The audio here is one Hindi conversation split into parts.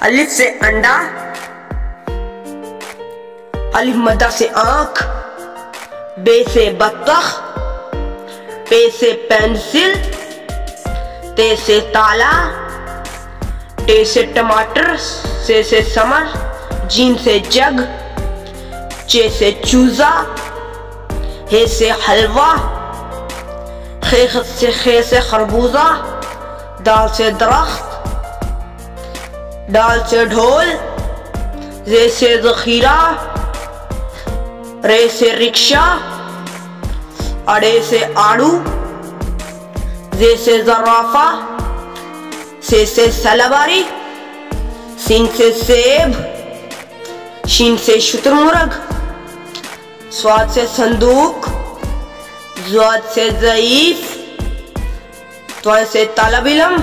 अलिफ से अंडा, अलिफ मद्दा से आंख, बे से बत्तख, पे से पेंसिल, ते से ताला, टे से टमाटर, से समर, जीन से जग, चे से चूजा, हे से हलवा, खे से खरबूजा, दाल से दरख्त, डाल से ढोल, जे से जखीरा, रे से रिक्शा, अड़े से आड़ू, जे से जराफा, से सलाबारी, सीन से सेब, शीन से शुतुरमुर्ग, स्वाद से संदूक, ज़ाद से ज़ईफ, त्वान से तालब इल्म,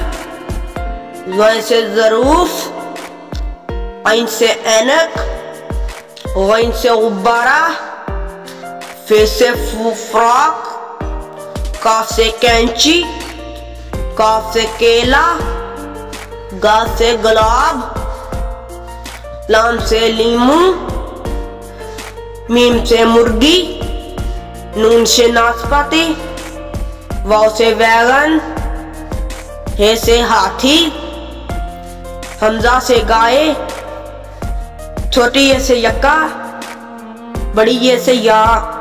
ज़ाइन से ज़रूफ, आइन से ऐनक, गैन से गुब्बारा, फे से फ्रॉक, काफ से कैंची, काफ से केला, गाफ से गुलाब, लाम से लीमू, मीम से मुर्गी, नून से नाशपाती, वाव से वैगन, हे से हाथी, हमजा से गाय, छोटी ये से यक्का, बड़ी ये से या।